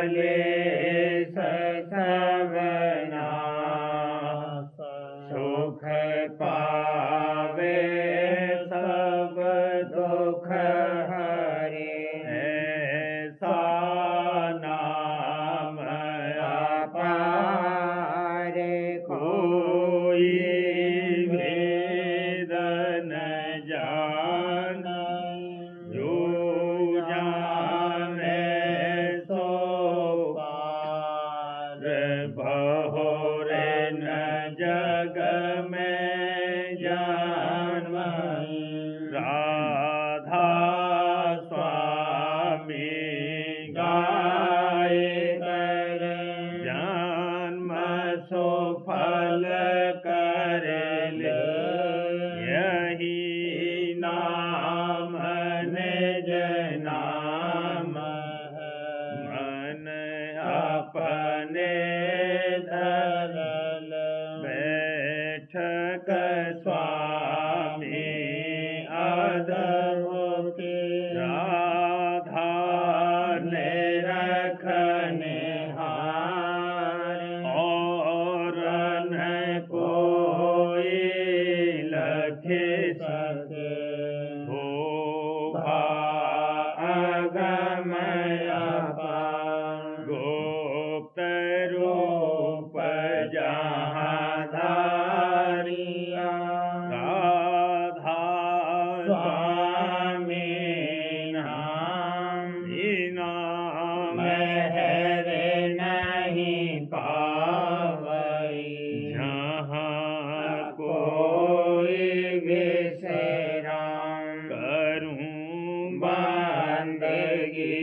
कलेश सब नाश, सुख पावे सब दुख हरे। ऐसा नाम अपार कोई भेद न जाना, जो जाने सो पार। बहुरे न जग में जन्म, राधा स्वामी गाय कर। जन्म सो फल कर ले, यही नाम निज नाम है। मन अपने धरल, बैठक स्वामी अद्भुत। राधा ने रखने हार, और न कोई लखे सके। शोभा अगम अपार, गुप्त रूप जहाँ धारिया। राधा स्वामी नाम बिना महर नहीं पावई। जहाँ कोई विश्राम करूं बंदगी,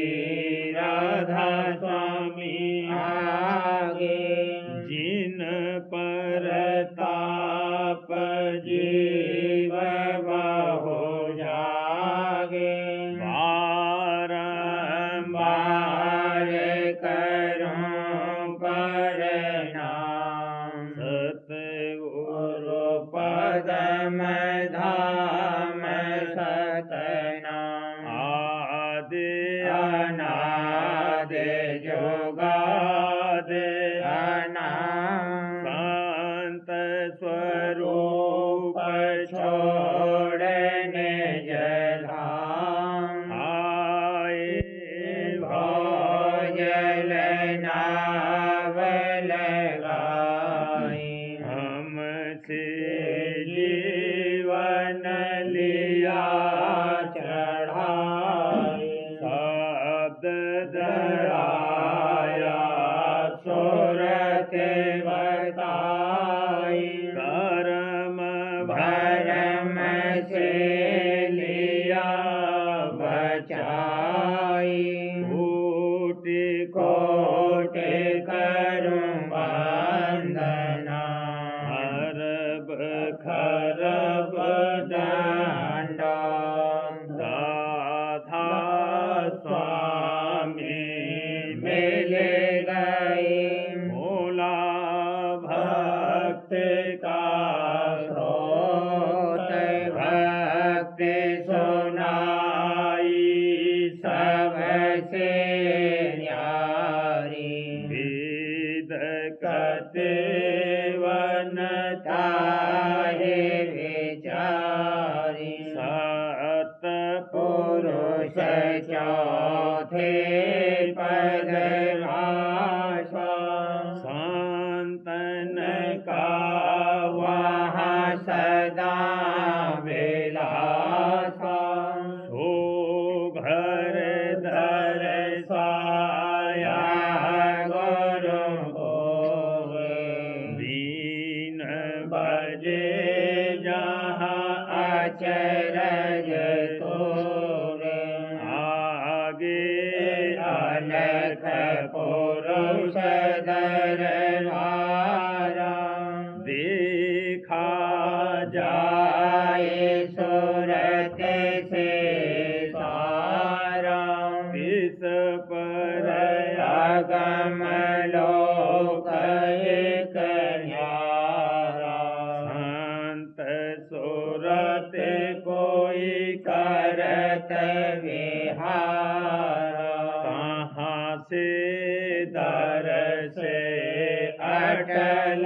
राधा स्वामी आगे। जिन पर ताप जीव बहु जागे, बारंबार करूं प्रणाम। सतगुरु पदम धाम सतनाम, आदि अनादि जुगादि अनाम। संत स्वरूप छोड़ने जधाम, आए भोजल नाव लगाई। हमसे जीवन लिया चढ़ाई, शब्द दराया सुरत बताई। कर्म भरम से लिया बचाई, कोटि कोटि करूं वंदना। अरब खरब दंडा, राधा स्वामी मिल गई। भोला भक्त का स्रोत, भक्ति सुनाई सबसे न्यारी। वेद कतेवन ताहे विचारी, सत पुरुष चौथे पद भाषा। संतन का वहाँ सदा विलासा, सो घर धर साया गुरु होवे। दीन बजे जहाँ अचरज तोरे, आगे अलख पुरुष दरबारा। देखा जाए सूरत से सारा, इस पर अगम लोक एक न्यारा। संत सूरत कोई करत विहारा, कहाँ से दर से अटल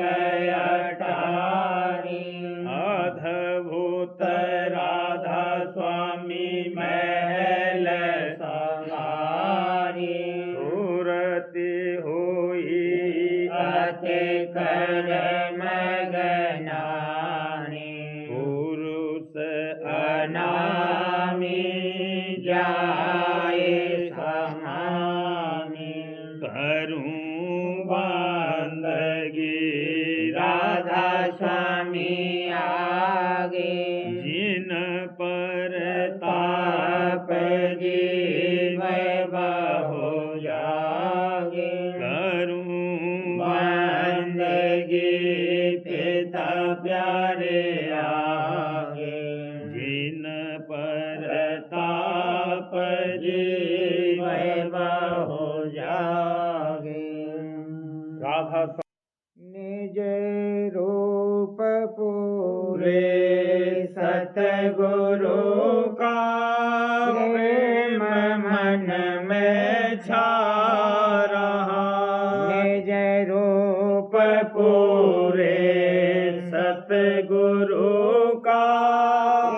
अटारी अद्भुत राधा स्वामी महल संहारी सूरति हुई अति कर मगनानी पुरुष अनामी जाए समानी करूं बंदगी राधा स्वामी आगे जिन पर ताप जीव बहु जागे करूं बंदगी पिता प्यारे आगे जिन पर ताप जीव बहु जागे राधा निज रूप पूरे सतगुरु का प्रेम मन में छा रहा निज रूप पूरे सतगुरु का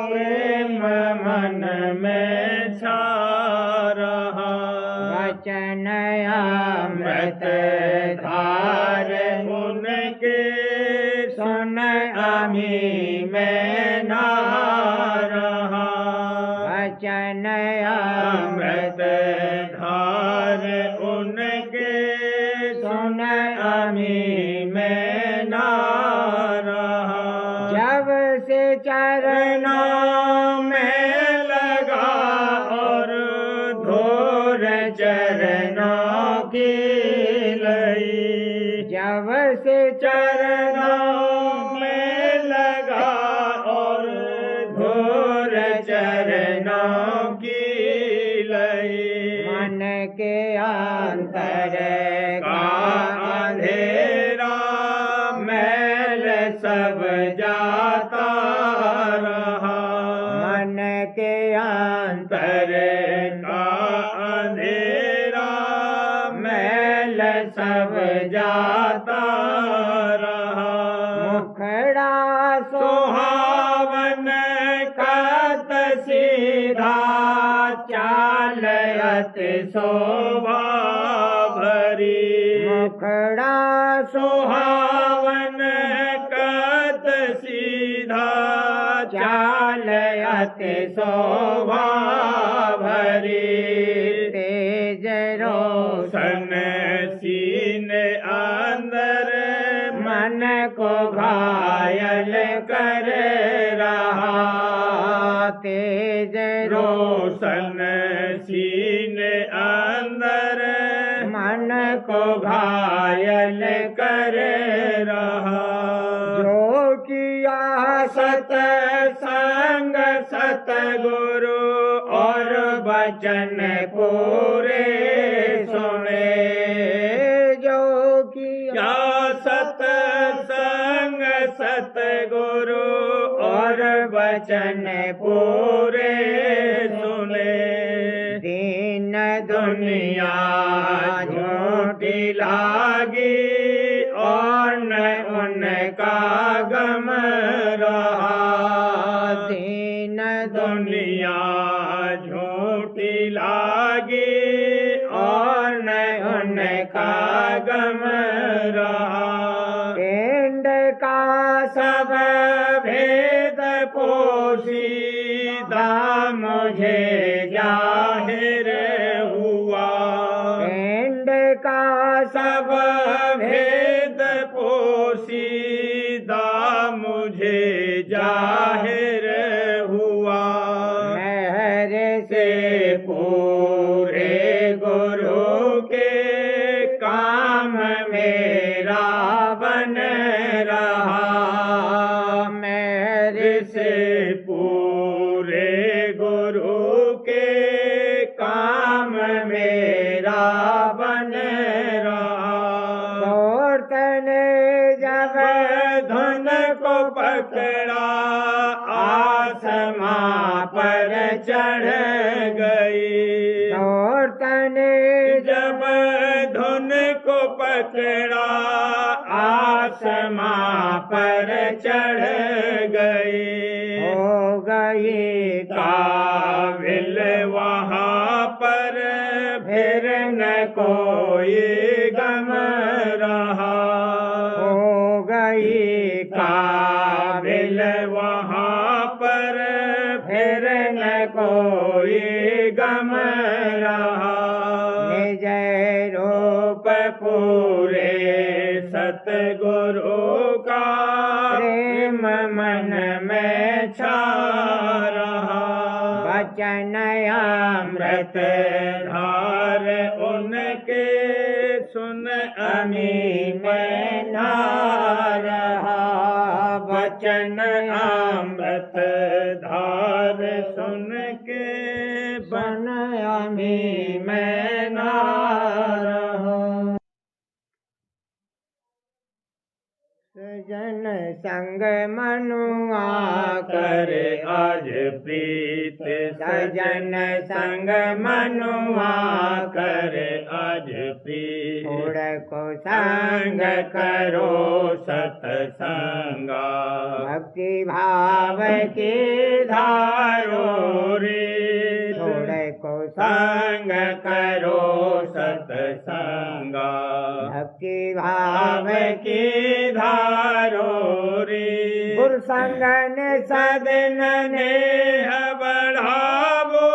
प्रेम मन में छा रहा वचन अमृत धार उनके सुन अमी में नहा रहा वचन अमृत धार उनके सुन अमी में नहा रहा जब से चरणों में लगा और धोर चरणों की लई जब से चरणों में लगा और धोर चरणों की लई मन के अंतर का अंधेरा मैल सब जाता रहा मन के अंतर का अंधेरा मैल सब जाता रहा मुखड़ा सुहावन कत सीधा चाल अति शोभा भरी मुखड़ा सुहावन कत सीधा चाल अति शोभा भरी तेज रोशन सीन अंदर मन को घायल कर रहा तेज रोशन सीन अंदर मन को घायल कर रहा जो किया सतसंग सतगुरु और वचन पूरे सुने जो किया सतसंग सतगुरु और वचन पूरे सुने दीन दुनिया झूठी लागी और न उनका गम रहा दीन दुनिया झूठी लागी और न उनका गम रहा पिंड का सब भेद पोशीदा मुझे जाहिर हुआ पिंड का सब भेद पोशीदा मुझे जाहिर हुआ महर से पूरे गुरु के काम मेरा बन रहा मेरे से पूरे गुरु के काम मेरा बन रहा औरतन जब धुन को पकड़ा आसमां पर चढ़ गई औरतन जब धुन पकड़ा आसमां पर चढ़ गई, हो गई काबिल वहाँ पर फिर न कोई गम रहा, हो गई काबिल वहाँ पर फिर न कोई गम रहा। निज रूप पूरे सतगुरु का प्रेम मन में छा रहा, वचन अमृत धार उनके सुन अमी में ना रहा, वचन अमृत धार सुन के बन अमी में ना रहा। सजन संग मनुआ करे आज प्रीत, सजन संग मनुआ करे आज प्रीत, छोड़ को संग करो सतसंगा, भक्ति भाव के धारो रे, छोड़ को संग करो सतसंगा, भक्ति भाव की धारो रे, गुरु संगन सदन नेह बढ़ावो,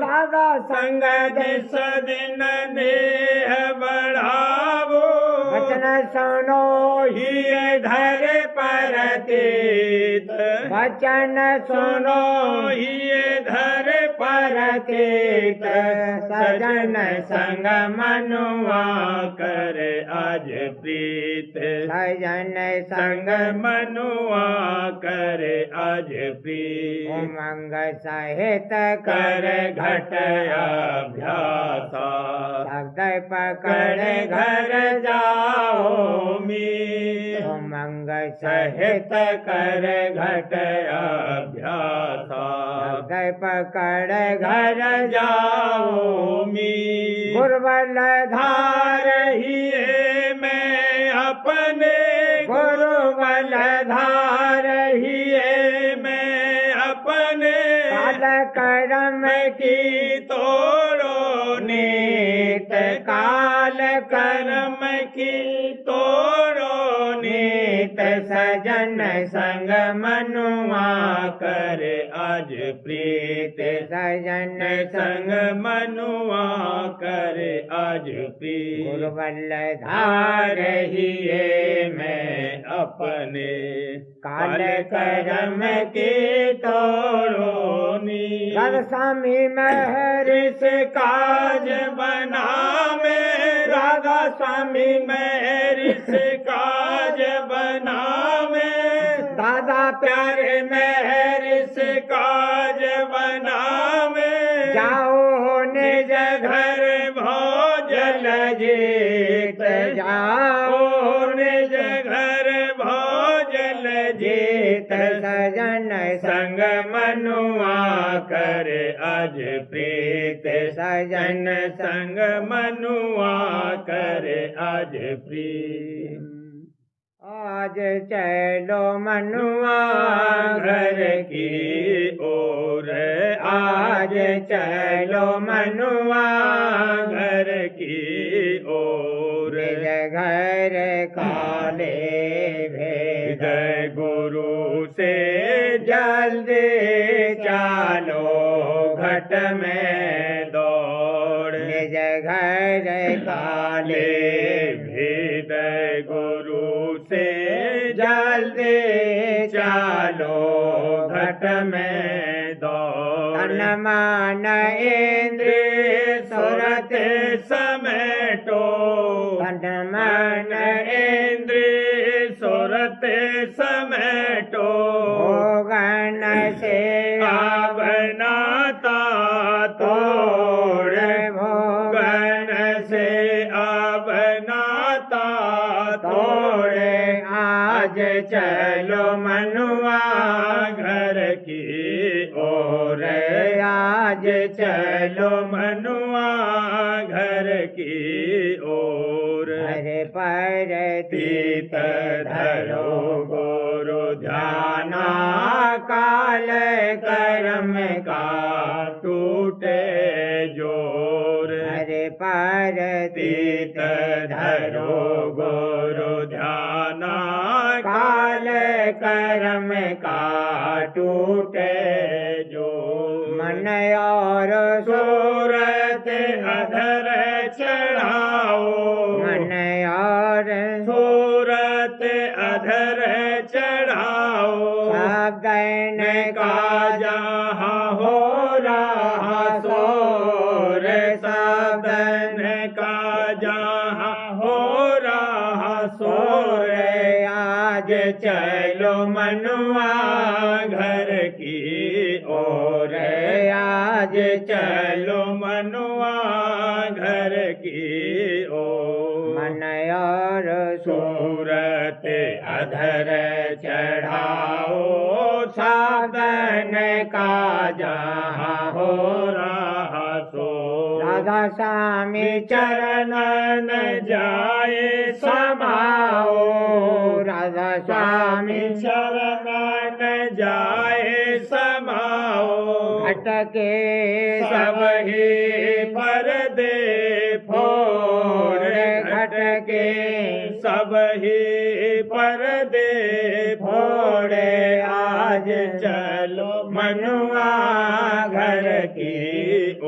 दादा संगत सदन नेह बढ़ावो, वचन सुनो ही धर परतीत, वचन सुनो ही धर परतीत, सजन संग मनुआ कर आज प्रीत, सजन संग मनुआ कर आज प्रीत, उमंग सहित कर घट अभ्यासा, शब्द पकड़ घर जाओ मी, उमंग सहित कर घट अभ्यासा, शब्द पकड़ घर जाओ मी, गुरुबल धार ही मैं अपने, गुरुबल धार ही मैं अपने, काल कर्म की तोड़ो नीत, काल कर्म की तोड़ो नीत, सजन संग मनुआ कर आज प्रीत, सजन संग मनुआ कर आज प्रीत, गुरुबल धार ही मैं अपने, काल कर्म की तोड़ो नी, कर स्वामी महर इस काज बना में, राधा स्वामी महर इस काज बना में, दादा प्यारे महर इस काज बना में, जाओ निज घर भोजल जीत जाओ निज घर भोजल जीत, सजन संग मनुआ कर आज प्रीत, सजन संग मनुआ कर आज प्रीत, आज चलो मनुआ घर की ओर, आज चलो मनुआ घर की ओर, निज घर काले भेद, गुरु से जल्दी चालो घट में दौड़, निज घर काले भेद गुरु से जल्दी चालो घट में दौड़, तन मान इंद्रिय सुरत समेटो, तन मान इंद्रिय सुरत समेटो, गण से बनाता तोड़, गण से बनाता तोड़, आज चलो मनुआ घर की ओर, आज आज चलो मनुआ घर की ओर हरे पर तीत धरो गुरु ध्याना काल कर्म का टूटे जोर हरे पर तीत धरो गुरु ध्याना काल कर्म का टूटे जो मन और सूरत अधर चढ़ाओ मन और सूरत अधर चढ़ाओ साधन का जहाँ हो रहा सोर साधन का जहाँ हो रहा सोर आज चलो मनुआ घर की ओर आज चलो मनुआ घर की ओर मन और सूरत अधर चढ़ाओ साधन का जहाँ हो रहा सो राधा स्वामी चरणन जाए समाओ राधा स्वामी स्वामी शरणन जाए समाओ भटके सब ही पर्दे फोड़ घटके सब ही पर्दे फोड़े आज चलो मनुआ घर की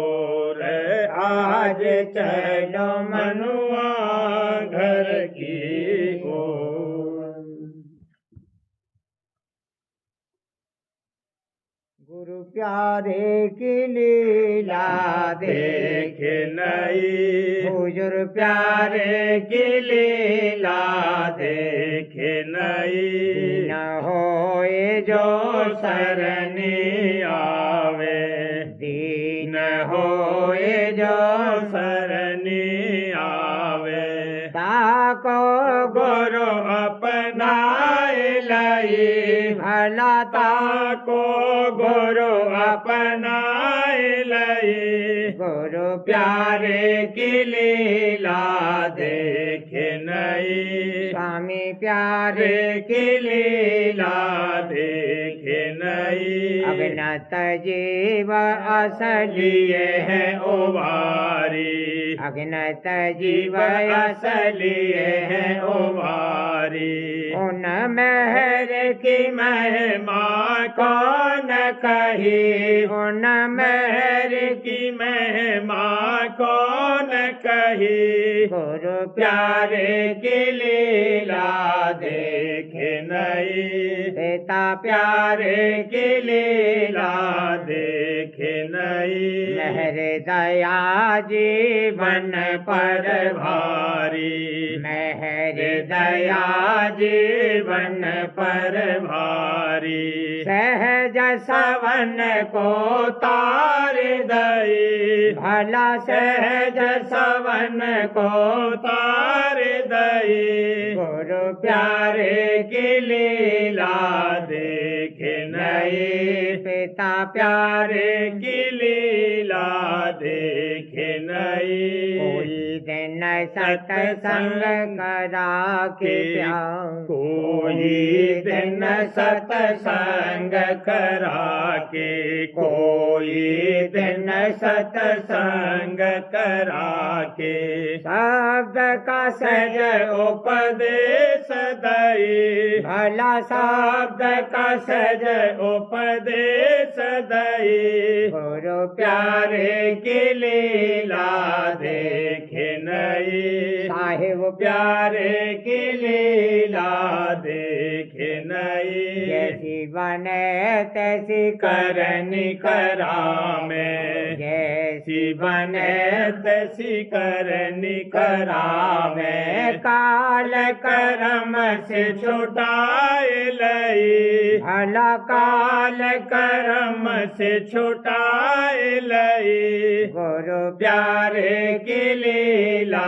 ओर आज चलो मनुआ घर की ओर गुरु प्यारे की लीला देख नई हुजूर प्यारे की लीला देख नई न होए जो सरनी आवे दीन होए जो सरनी आवे ताको गुरु अपनाए लई भला ताको गुरु अपनाए लई गुरु प्यारे की लीला देख नई स्वामी प्यारे प्यारे की लीला देख नई अगनत जीव असली लिए है ओवारी अगनत जीव जीव असलिए है ओवारी उन महर की महिमा कौन कही उन महर की महिमा कौन कही गुरु प्यारे की लीला देख नई पिता प्यारे की लीला देख नई महर दया जीवन पर भारी महर दया जीवन पर भारी सहज सवन को तार दई भला सहज सवन को तार दई गुरु प्यारे की लीला देख नई पिता प्यारे की लीला देख नई कोई दिन सत्संग करा के प्यार कोई दिन सत्संग करा के कोई दिन सत्संग करा के शब्द का सज उपदेश दई भला शब्द का सज उपदेश दई गुरु प्यारे की लीला देख नई साहिब प्यारे की लीला देख नई जैसी बने तैसी करनी करा में जैसी बने तैसी करनी करा में काल कर्म से छुटाए लई भला काल कर्म से छुटाए लई गुरु प्यारे की लीला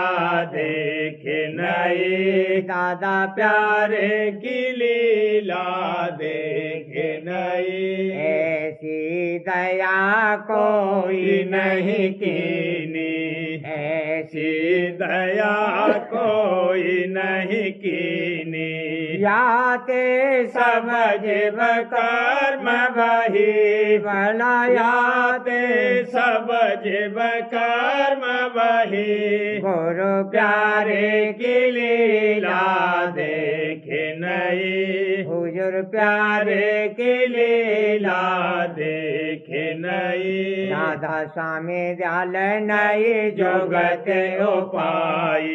देख देखे नहीं, दादा प्यारे की लीला देखे नहीं, ऐसी दया कोई नहीं कीनी, ऐसी दया कोई नहीं कीनी, याते सब जीव कर्म वही, भला याते सब जीव कर्म वही, गुरु प्यारे की लीला देखे नहीं, हुजूर प्यारे की लीला देखे नहीं, राधा स्वामी दयाल नई जोगत उपाई,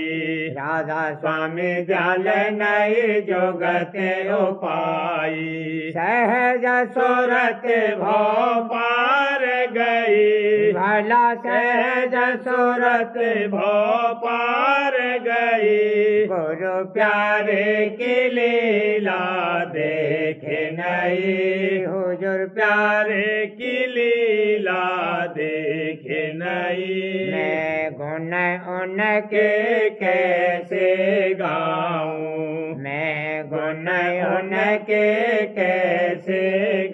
राधा स्वामी दयाल नई जोगत उपाई, सहज सूरत भव पार गई, भला सहज सूरत भव पार गई, गुरु प्यारे की लीला देखे नहीं, हुजूर प्यारे की लीला देखे नहीं, मैं गुण उनके के कैसे गाऊं, मैं गुण उनके कैसे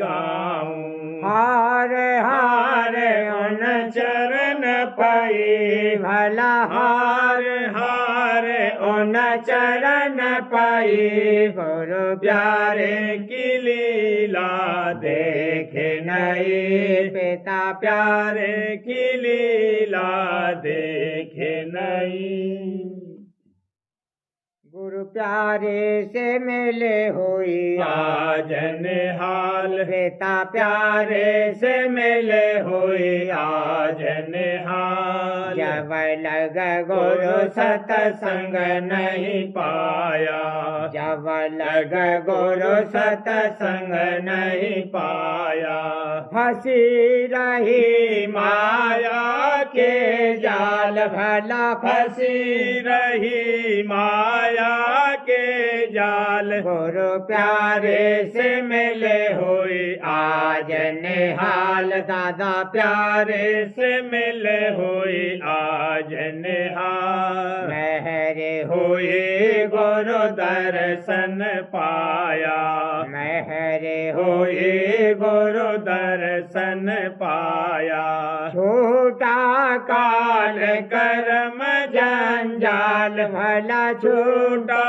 गाऊं, हार हार उन चरण पाई, भला हार हार उन चरण पाई, गुरु प्यारे की लीला देखे नहीं, पिता प्यारे की लीला देखे नहीं, गुरु प्यारे से मिले हुई आजन हाल, पिता प्यारे से मिले हुई आजन हाल, जब लग गुरु गुरु सतसंग नहीं पाया, जब लग गुरु सतसंग नहीं पाया, फंसी रही माया के जाल, भला फंसी रही माया के जाल, गुरु प्यारे से मिले हुई आज निहाल, दादा प्यारे से मिले हुई आज निहाल, मेहरे हुई गुरु दर्शन पाया, मेहरे हुई गुरु दर्शन पाया, छूटा काल कर्म जंजाल, भला छूटा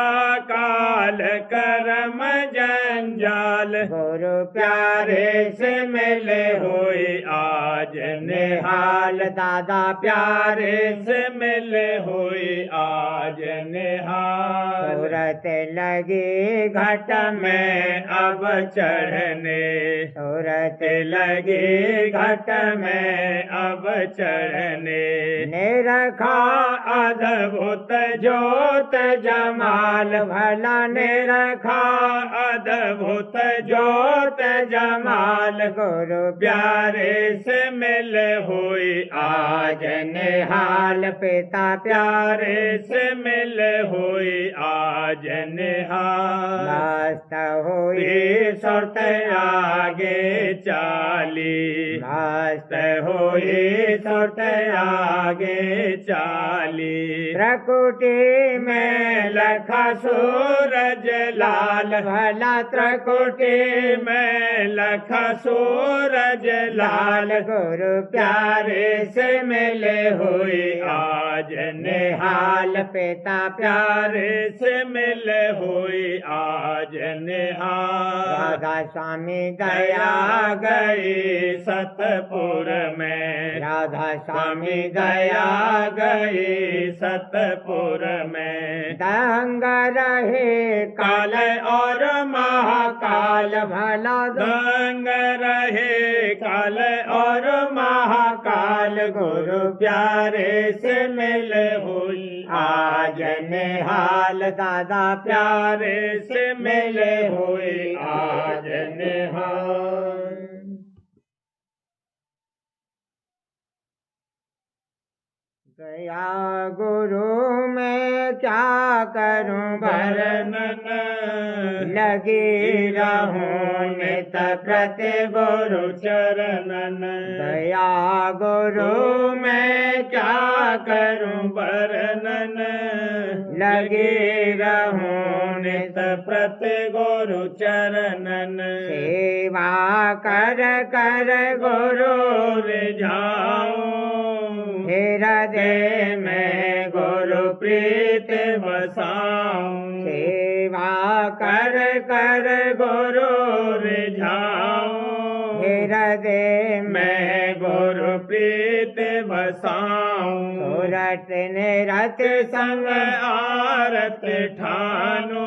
काल कर्म जंजाल, गुरु प्यारे से मिले हुई आज निहाल, दादा प्यारे से मिले हुई आज निहाल, सूरत लगी घट में अब चढ़ने, सूरत लगी घट में अब चढ़ने, ने रखा अद्भुत ज्योत जमाल, भला ने ने रखा अद्भुत ज्योत जमाल, गुरु प्यारे से मिल हुई आज निहाल, पिता प्यारे से मिल हुई आज निहाल, मस्त हुई हुई सुरत आगे चाली, मस्त हुई सुरत आगे चाली, प्रकुटी में लखा सूरज लाल, भला त्रिकुटी में लखा सूरज लाल, गुरु प्यारे से मिले हुई आज निहाल, पिता प्यारे से मिले हुई आज निहाल, राधा स्वामी दया दया गई सतपुर में, राधा स्वामी स्वामी दया गई सतपुर में, दंग रहे काल और महाकाल, भला दंग रहे काल और महाकाल, गुरु प्यारे से मिल हुई आज निहाल, दादा प्यारे से मिले हुई आज निहाल, गया गुरु मैं क्या करूं वर्णन लगी रहूं नित प्रति गुरु चरणन, गया गुरु गुरु मैं क्या करूं वर्णन लगी रहूं नित प्रति गुरु चरणन सेवा कर कर गुरु रिझाऊं हृदय में गुरु प्रीत बसाऊं सेवा कर कर गुरु रिझाऊं हृदय मैं गुरु प्रीत बसाऊं सूरत निरत संग आरत ठानो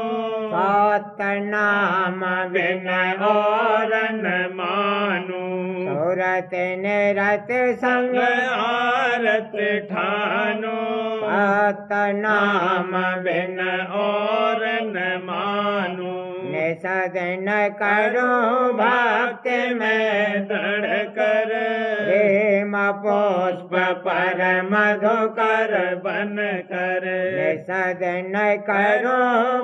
सतनाम बिन और न मानू सूरत निरत संग आरत ठानो सतनाम बिन और न मानू निषदन करो भक्ति में दृढ़ कर प्रेम पुष्प पर मधुकर बन कर निषदन करो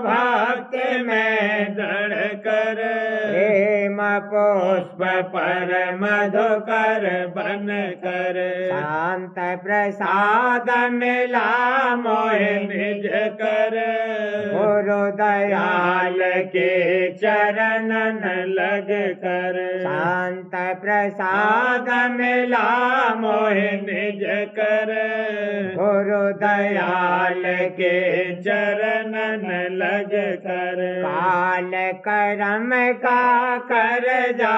भक्ति में दृढ़ कर प्रेम पुष्प पर मधुकर बन कर शांत प्रसाद मिला मोह निज कर गुरु दयाल के चरणन लग कर शांत प्रसाद मिला मोह निज कर गुरु दयाल के चरणन लग कर काल कर्म का कर जा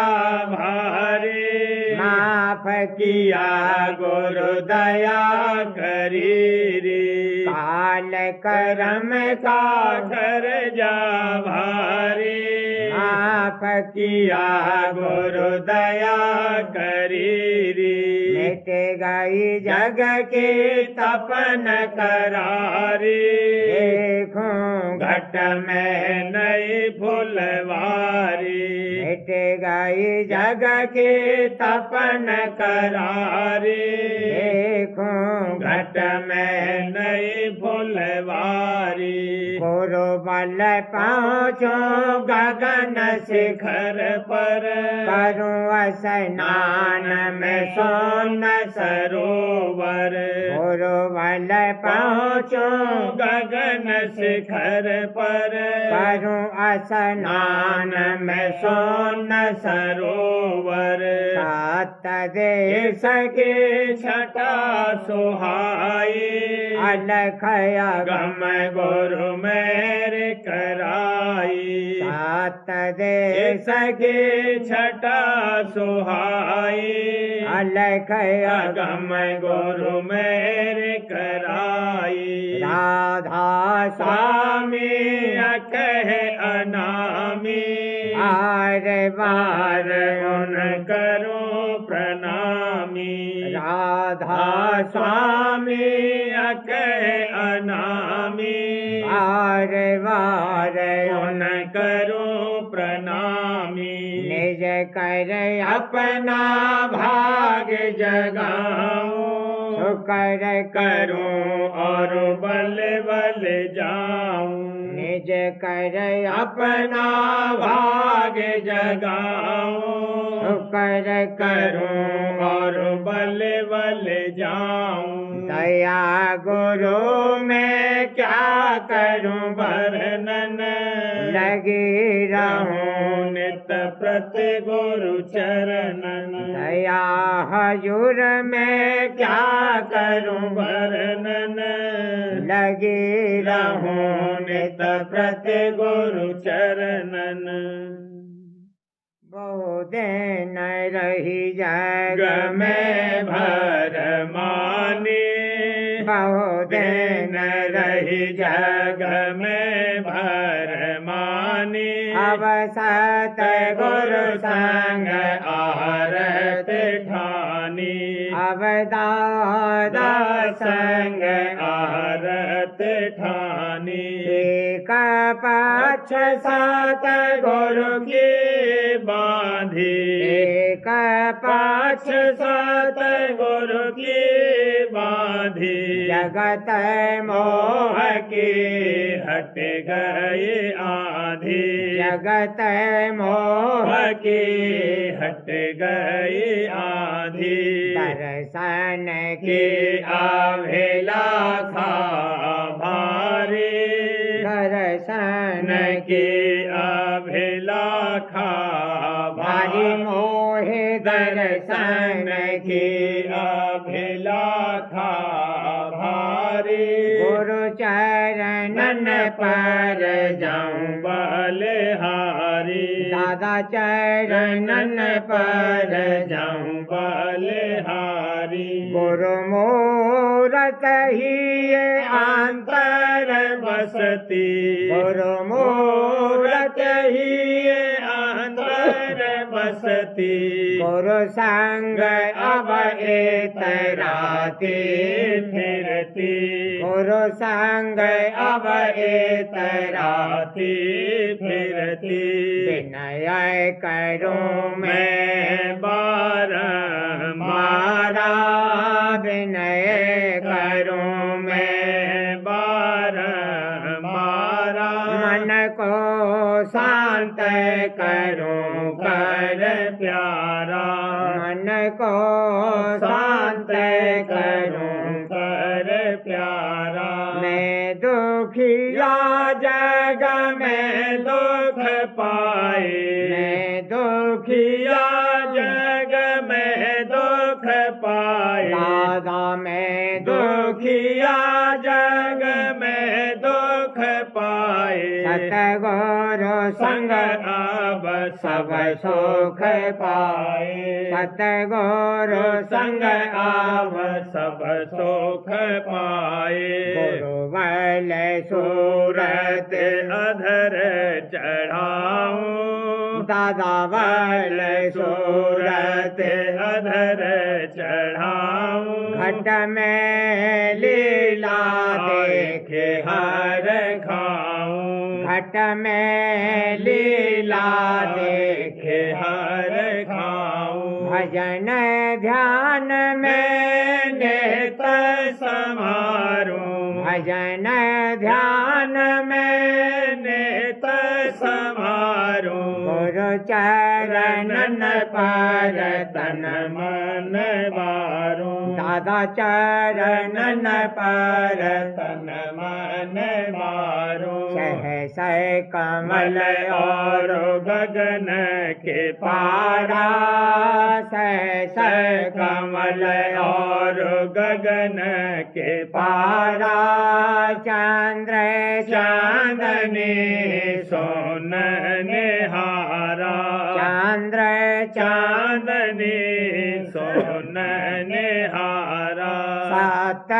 भारी माफ किया गुरु दया करी रे काल कर्म का कर जा भारी माफ किया गुरु दया करी रे मिट गई जग की तपन करारी देखूं घट में नई फुलवारी मिट गई जग की तपन करारी देखूं घट में नई फुलवारी गुरु बल पहुँचो गगन शिखर पर करूं स्नान में सोन सरोवर गुरु बल पहुँचो गगन शिखर पर करूं स्नान में सोन सरोवर सात देश की छटा सुहाई अलख गम गुरु मेरे कराई सात देश की छटा सुहाई अलख गम गुरु मेरे कराई राधा स्वामी कहे अनामी आर बार उन करो प्रणामी राधा स्वामी कहे अनामी आर वार उन करो प्रणामी निज कर अपना भाग जगाऊं शुकर करूं और बल बल जाऊं निज कर अपना भाग जगाऊं शुकर करूं और बल बल जाऊं दया गुरु में क्या करूं वर्णन लगी रहूं नित प्रति गुरु चरणन दया हजूर में क्या करूं वर्णन लगी रहूं नित प्रति गुरु चरणन बहु दिन रही जग जग में भर मानी बहु दिन रही जग में भर मानी अब सत गुरु संग आरत ठानी अब दादा संग आरत ठानी एक पक्ष सात गुरु की बांधी एक पाछ सात गुरु की बांधी जगत मोह की हट गई आधी जगत मोह मोह की हट गई आधी दर्शन की आवेला था भारी की अभिलाखा भारी मोहे दर्शन की अभिलाखा भारी गुरु चरणन पर जाऊं बलिहारी दादा चरणन पर जाऊं बलिहारी गुरु मूरत ही ये अंतर बसती गुरु मूरत ही ये अंतर बसती गुरु संग अब इतराती फिरती गुरु संग अब इतराती फिरती विनय करूं मैं बारंबारा विनय करूं मैं बारंबारा मन को शांत करूं कर प्यारा मन को शांत करूं कर प्यारा मैं दुखिया जग में दुख पाए मैं दुखिया जग में दुख पाए दादा मैं दुखिया जग में दुख पाए सतगुरु संग अब सब सुख पाए सतगुरु संग अब सब सुख पाए गुरु बल सूरत सूरत अधर चढ़ाऊं दादा बल सूरत सूरत अधर चढ़ाऊं घट में लीला देखे हर खाऊं घट में लीला देखे हर खाऊं भजन ध्यान में नेत समारूं भजन ध्यान में नेत समारूं गुरु चरणन पर तन मन मारूं दादा चरणन पर तन मन मारूं सहस कमल और गगन के पारा सहस कमल और गगन के पारा चंद्र चांदनी सोन निहारा चंद्र चांदनी सोन निहारा सात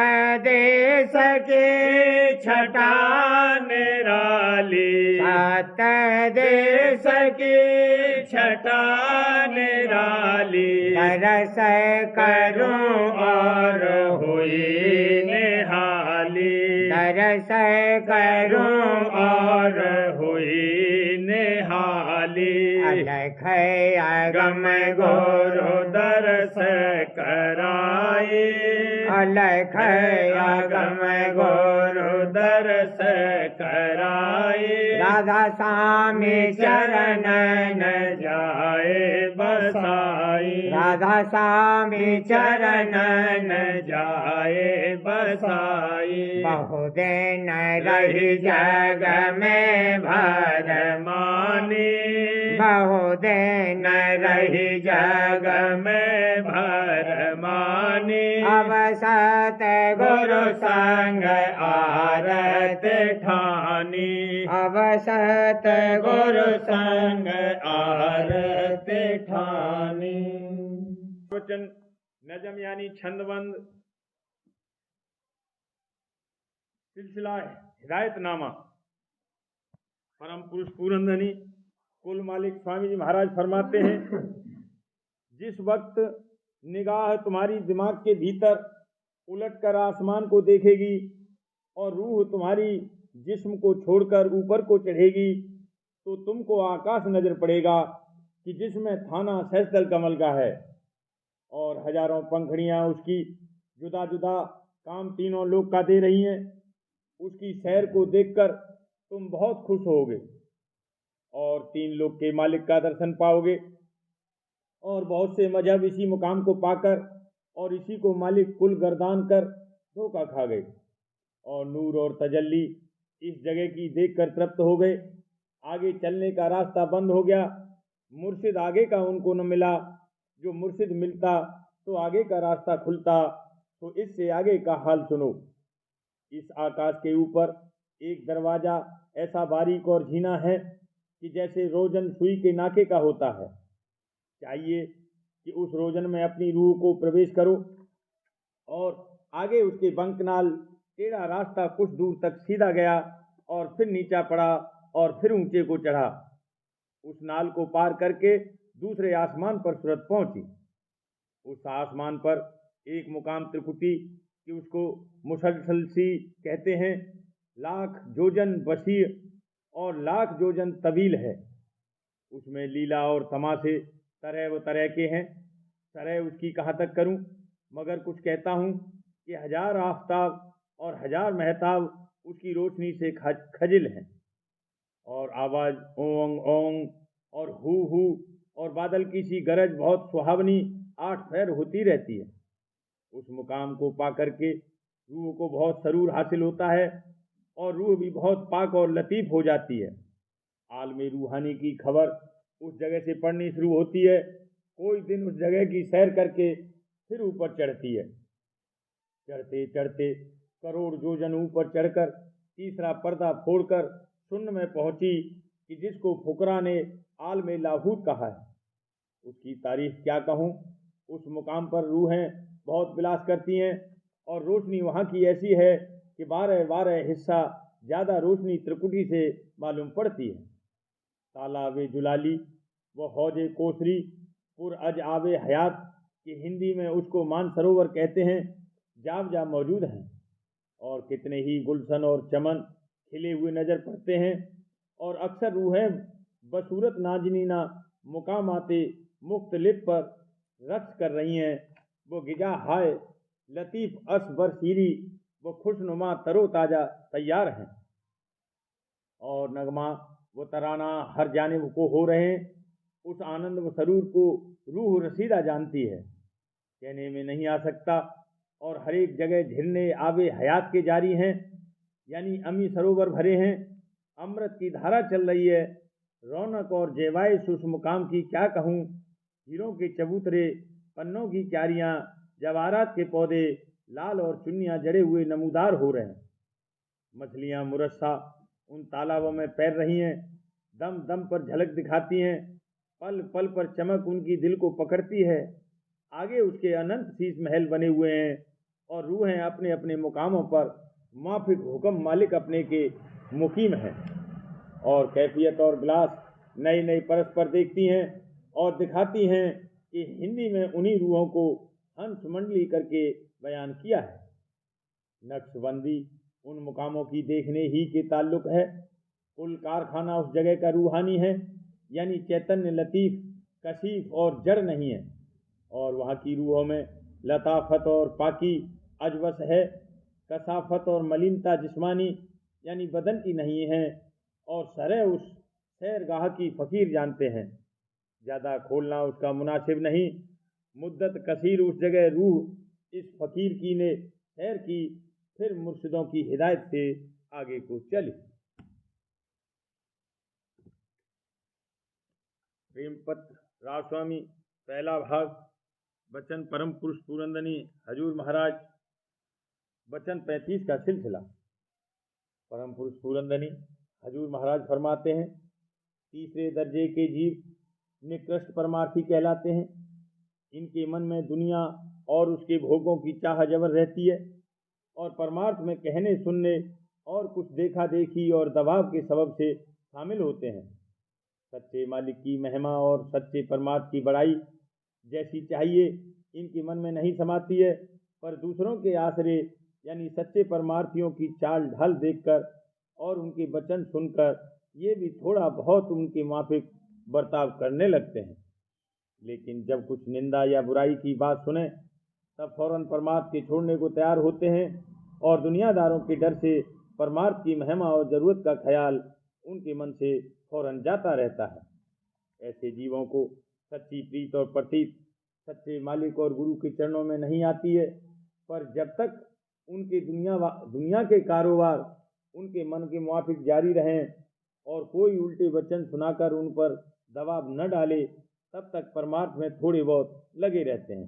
देश के छटा निराली सात देश की छटा निराली दरस करूं और हुई निहाली दरस करूं और हुई निहाली अलख अगम गम गुरु दरस कराए अलख गम गुरु दरस कराए राधा स्वामी चरण न जाए बसाई राधा स्वामी चरण न जाए बसाई बहुदिन रही जग में भर मानी बहुदिन रही जग में भर मानी अब सत गुरु संग आरत ठानी अब सत गुरु संग आरत ठानी। वचन नजम यानी छंदबंद सिलसिला हिदायतनामा परम पुरुष पूरनधनी कुल मालिक स्वामी जी महाराज फरमाते हैं, जिस वक्त निगाह तुम्हारी दिमाग के भीतर उलटकर आसमान को देखेगी और रूह तुम्हारी जिस्म को छोड़कर ऊपर को चढ़ेगी तो तुमको आकाश नजर पड़ेगा कि जिसमें थाना सहस्त्र कमल का है और हजारों पंखड़ियां उसकी जुदा जुदा काम तीनों लोग का दे रही हैं। उसकी सैर को देखकर तुम बहुत खुश होगे और तीन लोग के मालिक का दर्शन पाओगे और बहुत से मजहब इसी मुकाम को पाकर और इसी को मालिक कुल गर्दान कर धोखा खा गए और नूर और तजल्ली इस जगह की देखकर तृप्त हो गए आगे चलने का रास्ता बंद हो गया। मुर्शिद आगे का उनको न मिला। जो मुर्शिद मिलता तो आगे का रास्ता खुलता। तो इससे आगे का हाल सुनो। इस आकाश के ऊपर एक दरवाजा ऐसा बारीक और झीना है कि जैसे रोजन सुई के नाके का होता है। चाहिए कि उस रोजन में अपनी रूह को प्रवेश करो और आगे उसके बंकनाल टेढ़ा रास्ता कुछ दूर तक सीधा गया और फिर नीचा पड़ा और फिर ऊंचे को चढ़ा। उस नाल को पार करके दूसरे आसमान पर सूरत पहुंची। उस आसमान पर एक मुकाम त्रिकुटी कि उसको मुसलसल सी कहते हैं, लाख जोजन वसी और लाख जोजन तवील है। उसमें लीला और तमाशे तरह व तरह के हैं। तरह उसकी कहाँ तक करूं, मगर कुछ कहता हूं कि 1000 आफताब और 1000 महताब उसकी रोशनी से खजिल हैं। और आवाज ओंग ओंग और हु और बादल की सी गरज बहुत सुहावनी 8 पैर होती रहती है। उस मुकाम को पाकर के रूह को बहुत सरूर हासिल होता है और रूह भी बहुत पाक और लतीफ हो जाती है। आलमी रूहानी की खबर उस जगह से पढ़नी शुरू होती है। कोई दिन उस जगह की सैर करके फिर ऊपर चढ़ती है। चढ़ते चढ़ते करोड़ जोजन ऊपर चढ़कर तीसरा पर्दा फोड़कर शून्य में पहुंची कि जिसको फुकरा ने आलमे लाहूत कहा है। उसकी तारीफ क्या कहूँ। उस मुकाम पर रूहें बहुत विलास करती हैं और रोशनी वहाँ की ऐसी है कि 12 हिस्सा ज़्यादा रोशनी त्रिकुटी से मालूम पड़ती है। तालाबे जुलाली व हौजे कोसरी पुर अज आबे हयात कि हिंदी में उसको मानसरोवर कहते हैं, जाब जा मौजूद हैं। और कितने ही गुलशन और चमन खिले हुए नजर पड़ते हैं। और अक्सर रूहें बसूरत नाजनीना मुकामाते मुख्तलिफ पर रक्स कर रही हैं। वो गिजा हाय लतीफ़ असबर सीरी वो खुशनुमा तरोताज़ा तैयार हैं। और नगमा वो तराना हर जानिब को हो रहे हैं। उस आनंद व सरूर को रूह रसीदा जानती है, कहने में नहीं आ सकता। और हर एक जगह झरने आबे हयात के जारी हैं, यानी अमी सरोवर भरे हैं। अमृत की धारा चल रही है। रौनक और जेवाए उस मुकाम की क्या कहूँ। हीरों के चबूतरे, पन्नों की क्यारियाँ, जवाहरात के पौधे लाल और चुन्नियाँ जड़े हुए नमूदार हो रहे हैं। मछलियाँ मुरस्सा उन तालाबों में तैर रही हैं, दम दम पर झलक दिखाती हैं। पल पल पर चमक उनकी दिल को पकड़ती है। आगे उसके अनंत शीश महल बने हुए हैं और रूहें अपने अपने मुकामों पर माफिक हुक्म मालिक अपने के मुकीम हैं। और कैफियत और विलास नई नई परस्पर देखती हैं और दिखाती हैं कि हिंदी में उन्हीं रूहों को हंस मंडली करके बयान किया है। नक्शबंदी उन मुकामों की देखने ही के ताल्लुक है। कुल कारखाना उस जगह का रूहानी है, यानी चैतन्य लतीफ़ कशीफ और जड़ नहीं है। और वहाँ की रूहों में लताफत और पाकी अजवस है। कसाफत और मलिनता जिस्मानी यानी बदन की नहीं है। और सरे उस सैरगाह की फ़कीर जानते हैं। ज़्यादा खोलना उसका मुनासिब नहीं। मुद्दत कसीर उस जगह रूह इस फ़कीर की ने सैर की, फिर मुर्शिदों की हिदायत से आगे को चली। प्रेमपत्र रामस्वामी पहला भाग। वचन परम पुरुष पुरंदनी हजूर महाराज। वचन 35 का सिलसिला। परम पुरुष पुरंदनी हजूर महाराज फरमाते हैं, तीसरे दर्जे के जीव निकृष्ट परमार्थी कहलाते हैं। इनके मन में दुनिया और उसके भोगों की चाह जबर रहती है और परमार्थ में कहने सुनने और कुछ देखा देखी और दबाव के सबब से शामिल होते हैं। सच्चे मालिक की महिमा और सच्चे परमार्थ की बड़ाई जैसी चाहिए इनके मन में नहीं समाती है, पर दूसरों के आसरे यानी सच्चे परमार्थियों की चाल ढाल देखकर और उनके वचन सुनकर ये भी थोड़ा बहुत उनके माफिक बर्ताव करने लगते हैं। लेकिन जब कुछ निंदा या बुराई की बात सुने तब फौरन परमार्थ के छोड़ने को तैयार होते हैं और दुनियादारों के डर से परमार्थ की महिमा और ज़रूरत का ख्याल उनके मन से फौरन जाता रहता है। ऐसे जीवों को सच्ची प्रीत और प्रतीत सच्चे मालिक और गुरु के चरणों में नहीं आती है, पर जब तक उनके दुनिया के कारोबार उनके मन के मुआफिक जारी रहें और कोई उल्टे वचन सुनाकर उन पर दबाव न डाले, तब तक परमार्थ में थोड़े बहुत लगे रहते हैं।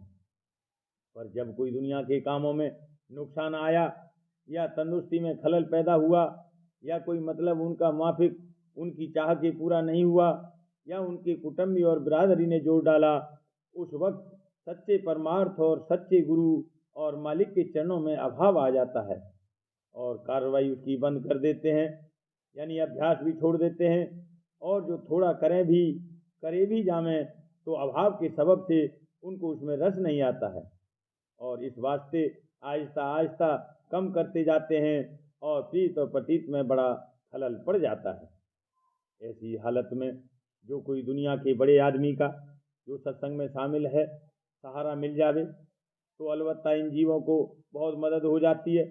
पर जब कोई दुनिया के कामों में नुकसान आया या तंदुरुस्ती में खलल पैदा हुआ या कोई मतलब उनका माफिक उनकी चाह के पूरा नहीं हुआ या उनके कुटुंबी और बिरादरी ने जोड़ डाला, उस वक्त सच्चे परमार्थ और सच्चे गुरु और मालिक के चरणों में अभाव आ जाता है और कार्रवाई उसकी बंद कर देते हैं, यानी अभ्यास भी छोड़ देते हैं। और जो थोड़ा करे भी जामें तो अभाव के सबब से उनको उसमें रस नहीं आता है और इस वास्ते आहिस्ता आहिस्ता कम करते जाते हैं और प्रीत और प्रतीत में बड़ा खलल पड़ जाता है। ऐसी हालत में जो कोई दुनिया के बड़े आदमी का जो सत्संग में शामिल है सहारा मिल जावे तो अलबत्ता इन जीवों को बहुत मदद हो जाती है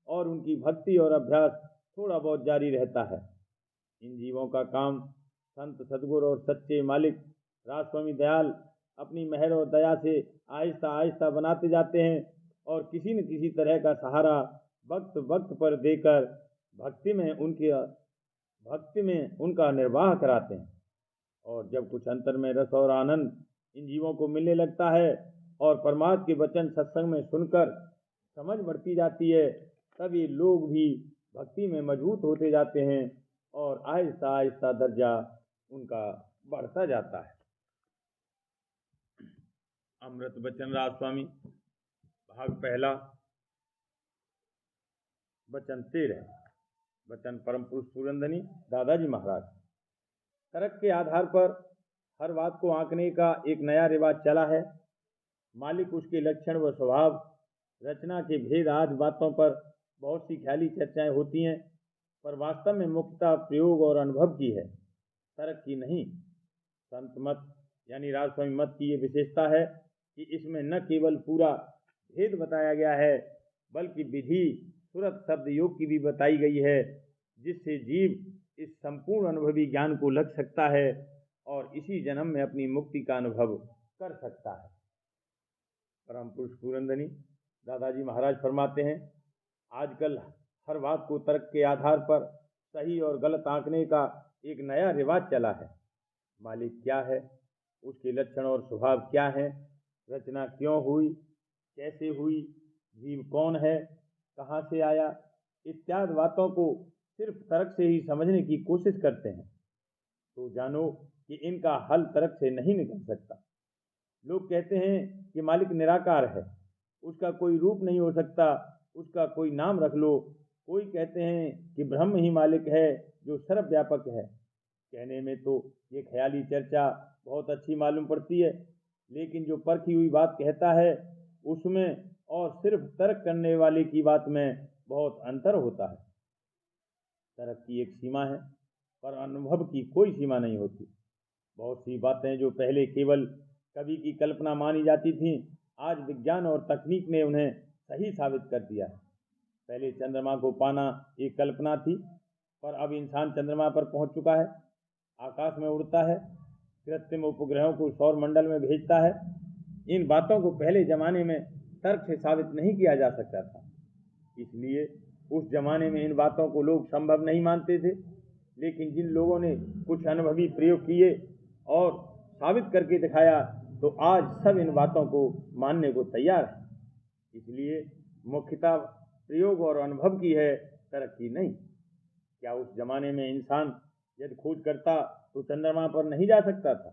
और उनकी भक्ति और अभ्यास थोड़ा बहुत जारी रहता है। इन जीवों का काम संत सद्गुरु और सच्चे मालिक राजस्वामी दयाल अपनी मेहर और दया से आहिस्ता आहिस्ता बनाते जाते हैं और किसी न किसी तरह का सहारा वक्त वक्त पर देकर भक्ति में उनका निर्वाह कराते हैं। और जब कुछ अंतर में रस और आनंद इन जीवों को मिलने लगता है और परमात्मा के वचन सत्संग में सुनकर समझ बढ़ती जाती है, तब ये लोग भी भक्ति में मजबूत होते जाते हैं और आहिस्ता आहिस्ता दर्जा उनका बढ़ता जाता है। अमृत बचन राजस्वामी भाग पहला, वचन 13। वचन परम पुरुष पुरंदनी दादाजी महाराज। तर्क के आधार पर हर बात को आंकने का एक नया रिवाज चला है। मालिक, उसके लक्षण व स्वभाव, रचना के भेद आदि बातों पर बहुत सी ख्याली चर्चाएं होती हैं, पर वास्तव में मुख्यतः प्रयोग और अनुभव की है, तर्क की नहीं। संत मत यानी राजस्वामी मत की ये विशेषता है कि इसमें न केवल पूरा भेद बताया गया है बल्कि विधि सुरत शब्द योग की भी बताई गई है, जिससे जीव इस संपूर्ण अनुभवी ज्ञान को लग सकता है और इसी जन्म में अपनी मुक्ति का अनुभव कर सकता है। परम पुरुष पुरंदनी दादाजी महाराज फरमाते हैं, आजकल हर बात को तर्क के आधार पर सही और गलत आंकने का एक नया रिवाज चला है। मालिक क्या है, उसके लक्षण और स्वभाव क्या है, रचना क्यों हुई, कैसे हुई, जीव कौन है, कहाँ से आया, इत्यादि बातों को सिर्फ तर्क से ही समझने की कोशिश करते हैं, तो जानो कि इनका हल तर्क से नहीं निकल सकता। लोग कहते हैं कि मालिक निराकार है, उसका कोई रूप नहीं हो सकता, उसका कोई नाम रख लो। कोई कहते हैं कि ब्रह्म ही मालिक है जो सर्वव्यापक है। कहने में तो ये ख्याली चर्चा बहुत अच्छी मालूम पड़ती है, लेकिन जो परखी हुई बात कहता है उसमें और सिर्फ तर्क करने वाले की बात में बहुत अंतर होता है। तर्क की एक सीमा है पर अनुभव की कोई सीमा नहीं होती। बहुत सी बातें जो पहले केवल कवि की कल्पना मानी जाती थीं, आज विज्ञान और तकनीक ने उन्हें सही साबित कर दिया है। पहले चंद्रमा को पाना एक कल्पना थी, पर अब इंसान चंद्रमा पर पहुंच चुका है, आकाश में उड़ता है, कृत्रिम उपग्रहों को सौर मंडल में भेजता है। इन बातों को पहले जमाने में तर्क से साबित नहीं किया जा सकता था, इसलिए उस जमाने में इन बातों को लोग संभव नहीं मानते थे। लेकिन जिन लोगों ने कुछ अनुभवी प्रयोग किए और साबित करके दिखाया, तो आज सब इन बातों को मानने को तैयार है। इसलिए मुख्यतः प्रयोग और अनुभव की है, तर्क की नहीं। क्या उस जमाने में इंसान यदि खोज करता तो चंद्रमा पर नहीं जा सकता था,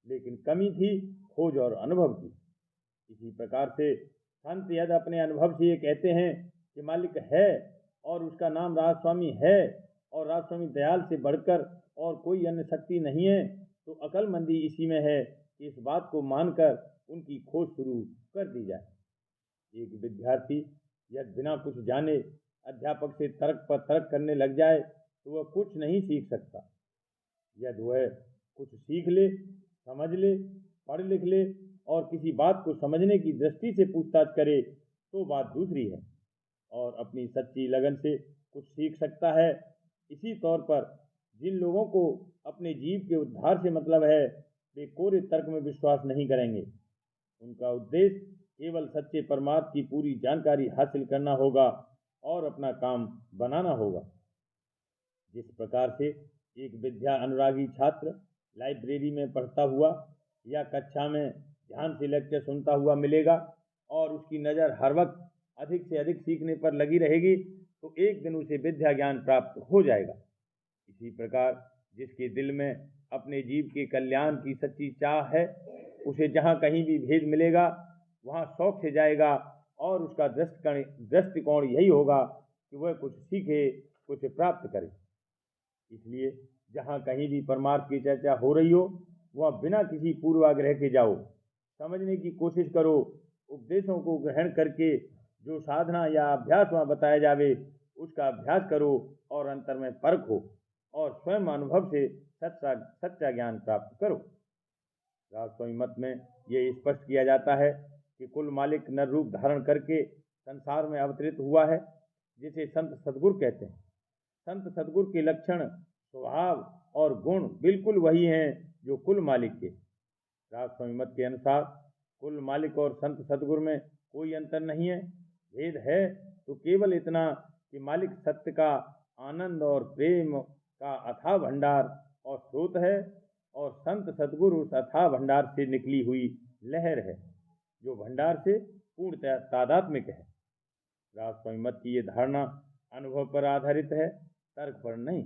लेकिन कमी थी खोज और अनुभव की। इसी प्रकार से संत यदि अपने अनुभव से ये कहते हैं कि मालिक है और उसका नाम राजस्वामी है और राजस्वामी दयाल से बढ़कर और कोई अन्य शक्ति नहीं है, तो अकलमंदी इसी में है कि इस बात को मानकर उनकी खोज शुरू कर दी जाए। एक विद्यार्थी यदि बिना कुछ जाने अध्यापक से तर्क पर तर्क करने लग जाए तो वह कुछ नहीं सीख सकता। यदि वह कुछ सीख ले, समझ ले, पढ़ लिख ले और किसी बात को समझने की दृष्टि से पूछताछ करे तो बात दूसरी है और अपनी सच्ची लगन से कुछ सीख सकता है। इसी तौर पर जिन लोगों को अपने जीव के उद्धार से मतलब है, वे कोरे तर्क में विश्वास नहीं करेंगे। उनका उद्देश्य केवल सच्चे परमात्मा की पूरी जानकारी हासिल करना होगा और अपना काम बनाना होगा। जिस प्रकार से एक विद्या अनुरागी छात्र लाइब्रेरी में पढ़ता हुआ या कक्षा में ध्यान से लेक्चर सुनता हुआ मिलेगा और उसकी नज़र हर वक्त अधिक से अधिक सीखने पर लगी रहेगी तो एक दिन उसे विद्या ज्ञान प्राप्त हो जाएगा। इसी प्रकार जिसके दिल में अपने जीव के कल्याण की सच्ची चाह है उसे जहाँ कहीं भी भेद मिलेगा वहाँ शौक से जाएगा और उसका दृष्टिकोण यही होगा कि वह कुछ सीखे, कुछ प्राप्त करे। इसलिए जहाँ कहीं भी परमार्थ की चर्चा हो रही हो वह बिना किसी पूर्वाग्रह के जाओ, समझने की कोशिश करो, उपदेशों को ग्रहण करके जो साधना या अभ्यास वहाँ बताया जावे उसका अभ्यास करो और अंतर में परखो और स्वयं अनुभव से सच्चा ज्ञान प्राप्त करो। राजस्वामी मत में ये स्पष्ट किया जाता है कि कुल मालिक नर रूप धारण करके संसार में अवतरित हुआ है, जिसे संत सद्गुरु कहते हैं। संत सद्गुरु के लक्षण, स्वभाव और गुण बिल्कुल वही हैं जो कुल मालिक के। राजस्वामी मत के अनुसार कुल मालिक और संत सद्गुरु में कोई अंतर नहीं है। भेद है तो केवल इतना कि मालिक सत्य का आनंद और प्रेम का अथाह भंडार और स्रोत है और संत सद्गुरु उस अथाह भंडार से निकली हुई लहर है जो भंडार से पूर्ण तादात्म्य है। राजस्वामी मत की ये धारणा अनुभव पर आधारित है, तर्क पर नहीं।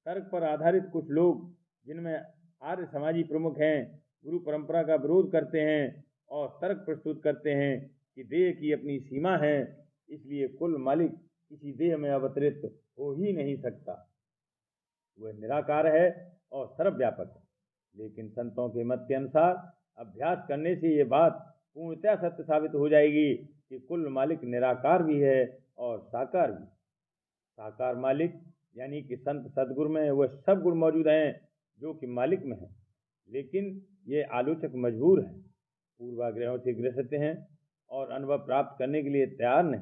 तर्क पर आधारित कुछ लोग जिनमें आर्य समाजी प्रमुख हैं गुरु परंपरा का विरोध करते हैं और तर्क प्रस्तुत करते हैं कि देह की अपनी सीमा है, इसलिए कुल मालिक किसी देह में अवतरित हो ही नहीं सकता। वह निराकार है और सर्वव्यापक है। लेकिन संतों के मत के अनुसार अभ्यास करने से ये बात पूर्णतः सत्य साबित हो जाएगी कि कुल मालिक निराकार भी है और साकार भी। साकार मालिक यानी कि संत सद्गुरु में वह सब गुण मौजूद हैं जो कि मालिक में है, लेकिन ये आलोचक मजबूर हैं, पूर्वाग्रहों से ग्रसित हैं और अनुभव प्राप्त करने के लिए तैयार नहीं।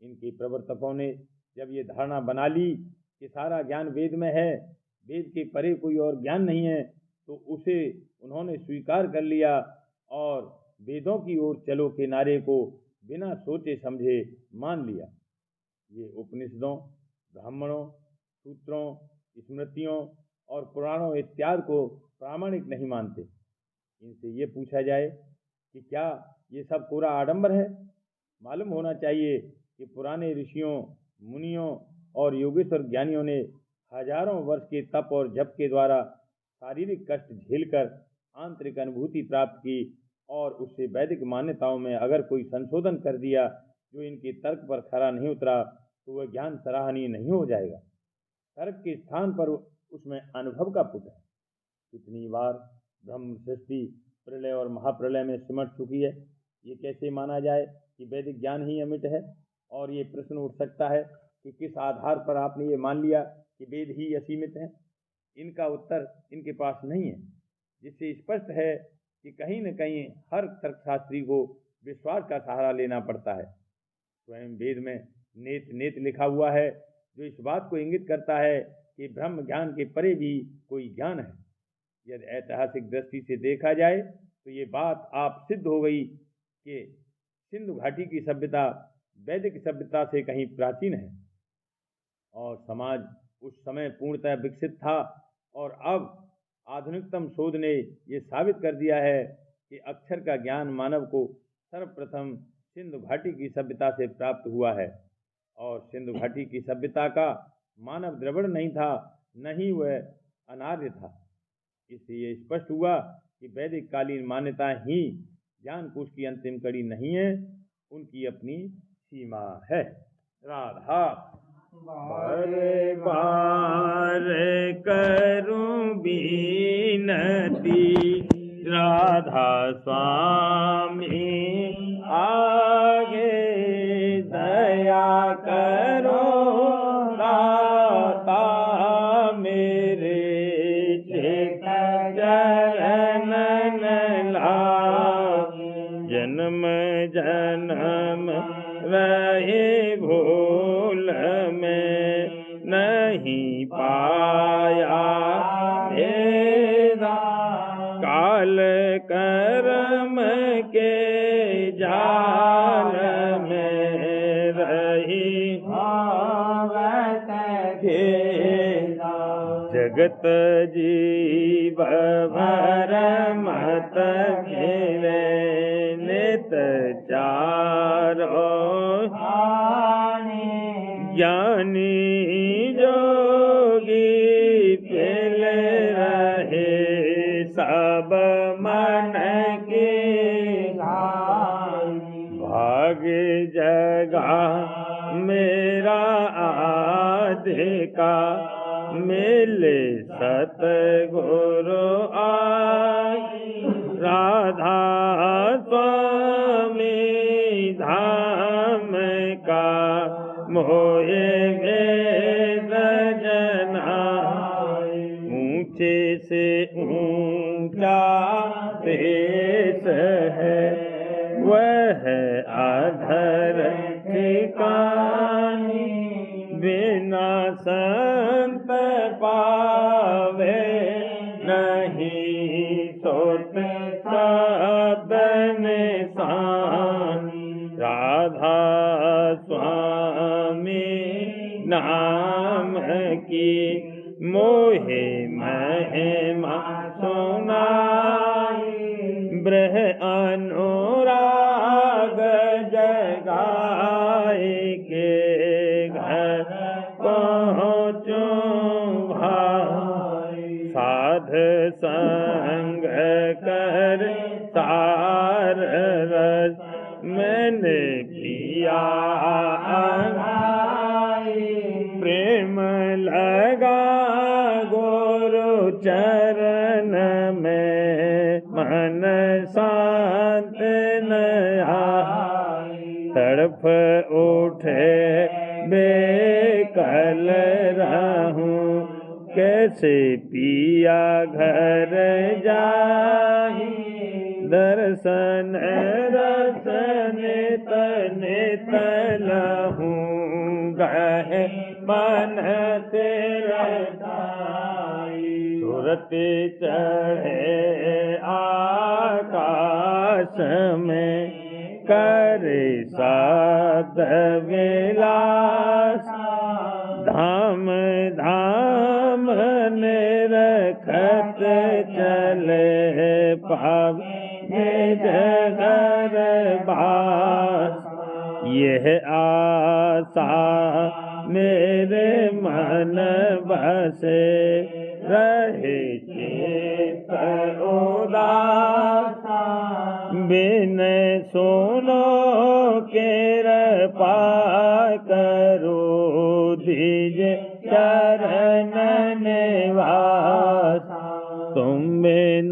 इनके प्रवर्तकों ने जब ये धारणा बना ली कि सारा ज्ञान वेद में है, वेद के परे कोई और ज्ञान नहीं है, तो उसे उन्होंने स्वीकार कर लिया और वेदों की ओर चलो के नारे को बिना सोचे समझे मान लिया। ये उपनिषदों, ब्राह्मणों, सूत्रों, स्मृतियों और पुराणों इत्यादि को प्रामाणिक नहीं मानते। इनसे ये पूछा जाए कि क्या ये सब पूरा आडंबर है? मालूम होना चाहिए कि पुराने ऋषियों, मुनियों और योगेश्वर ज्ञानियों ने हजारों वर्ष के तप और जप के द्वारा शारीरिक कष्ट झेलकर आंतरिक अनुभूति प्राप्त की और उससे वैदिक मान्यताओं में अगर कोई संशोधन कर दिया जो इनके तर्क पर खरा नहीं उतरा तो वह ज्ञान सराहनीय नहीं हो जाएगा। तर्क के स्थान पर उसमें अनुभव का पुट है। कितनी बार ब्रह्म सृष्टि प्रलय और महाप्रलय में सिमट चुकी है, ये कैसे माना जाए कि वैदिक ज्ञान ही अमिट है? और ये प्रश्न उठ सकता है कि किस आधार पर आपने ये मान लिया कि वेद ही असीमित है? इनका उत्तर इनके पास नहीं है, जिससे स्पष्ट है कि कहीं न कहीं हर तर्कशास्त्री को विश्वास का सहारा लेना पड़ता है। स्वयं वेद में नेत नेत लिखा हुआ है जो इस बात को इंगित करता है कि ब्रह्म ज्ञान के परे भी कोई ज्ञान है। यदि ऐतिहासिक दृष्टि से देखा जाए तो ये बात आप सिद्ध हो गई कि सिंधु घाटी की सभ्यता वैदिक सभ्यता से कहीं प्राचीन है और समाज उस समय पूर्णतः विकसित था। और अब आधुनिकतम शोध ने ये साबित कर दिया है कि अक्षर का ज्ञान मानव को सर्वप्रथम सिंधु घाटी की सभ्यता से प्राप्त हुआ है और सिंधु घाटी की सभ्यता का मानव द्रविड़ नहीं था, न ही वह अनार्य था। इससे ये स्पष्ट हुआ कि वैदिक कालीन मान्यता ही ज्ञान कोश की अंतिम कड़ी नहीं है, उनकी अपनी सीमा है। राधा बार बार करूं बीनती, राधा स्वामी आगे दया करो, दाता मेरे चित चरणन लाग, जन्म जन्म रहे भूल में नहीं पाया भेदा, काल कर्म के जाल में रही भावत खेदा, जगत जीव भर मत फिरे नित चारो ज्ञानी जोगी फिर रहे सब मन की भाग जगा मेरा आधिका मिले सतगुरु आई राधा स्वामी धाम का मोहे वेद जना ऊंचे से ऊंचा देश है वह अधर ठिकानी बिना संत पावे नहीं सोत साधन सानी राधा स्वामी नाम की मोहे महिमा सुनाई ब्रह अनुराग जगाए के घर पहुँचूं भाई साध संग कर सार रस मैंने किया प्रेम लगा गुरु चरण में मन शांत नया तड़प उठे बेकल रहूं कैसे पिया घर जाही दर्शन रसन नित लहूं गहे मन तेरा सूरत चढ़े आकाश में करे साध विलास धाम धाम निरखत चले पाव जगर बास यह आशा मेरे मन बसे रहे चित उदास बिन सुनो कृपा करो दीजिए चरण निवास तुम बिन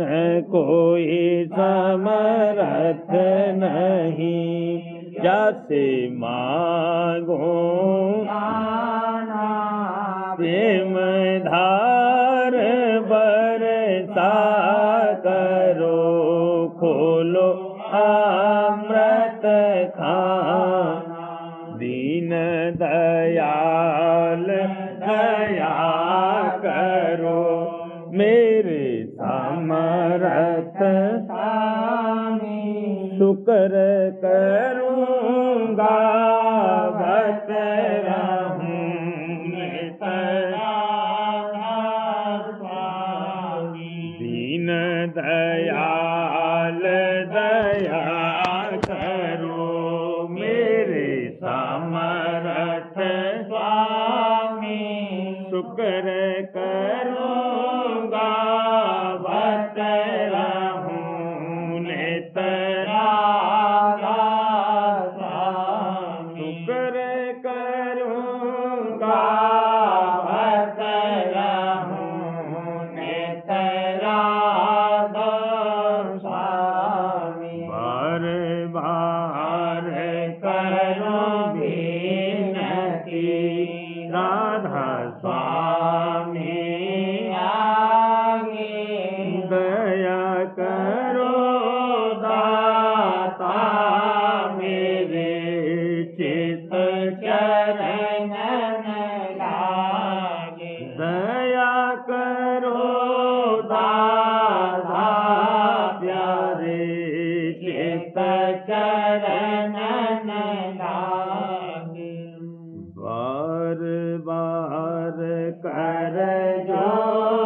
कोई समर्थ नहीं जैसे मांगो प्रेम धार बरसा करो खोलो अमृत खान दीन दयाल दया करो मेरे समर्थ शुक्र करूँगा बत रहूँ दीन दयाल दया करो मेरे समर्थ स्वामी शुक्र करूँगा बत रहूँ नित शुक्र करूँगा बत रहूँ नित बार बार करो विनती राधा स्वामी आगे दया करो दाता मेरे चित चरण लागे दया करो दाता प्यारे चित चरण लागे बार बार कर जो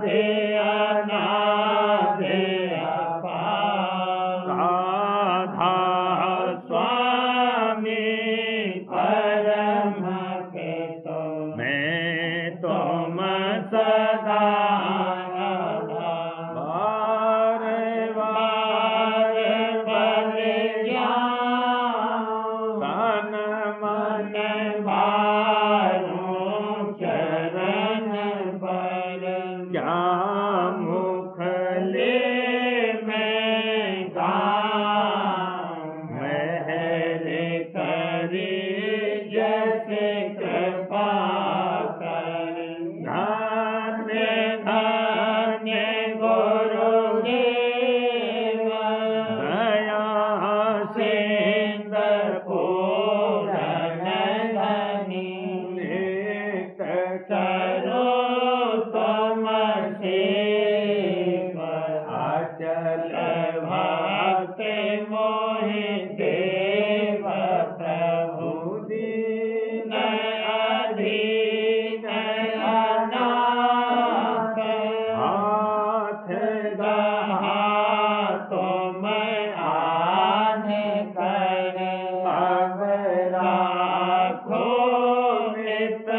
आधे अनाधे अपार राधा स्वामी परम पितो मैं तुम सदा बार बार बल ज्ञान तन मन मारूं चरण पर क्या मुख ले मैं गाऊं मेरे करी जैसे कृपा कर धन्य धन्य गुरुदेव दया सिंध पूरन धनी नित करो तुम सेव अचल भक्त मोहि देव प्रभु दीन अधीन अनाथ हाथ गहा तुम आन कर अब राखो नित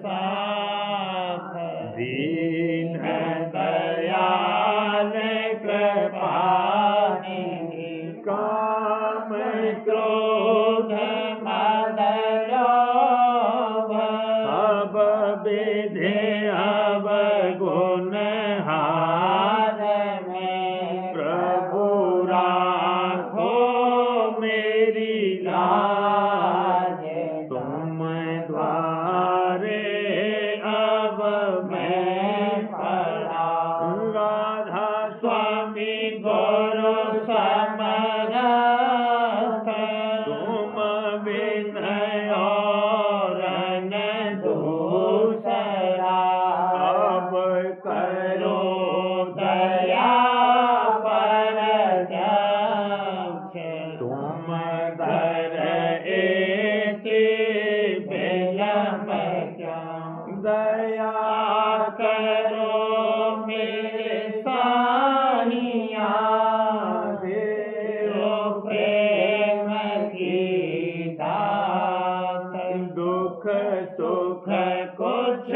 साथ दीन दयाल कृपानिधि काम क्रोध मद लोभ सब विधि अवगुण हार में प्रभु राखो मेरी लाज तुम द्वारे अब मैं पड़ा राधा स्वामी गुरु समरथ तुम विनय और रन दूसरा अब करो दया पर तुम दर एक बिलम क्या दया करो मेरे साहिया देव प्रेम की दात दुख सुख कुछ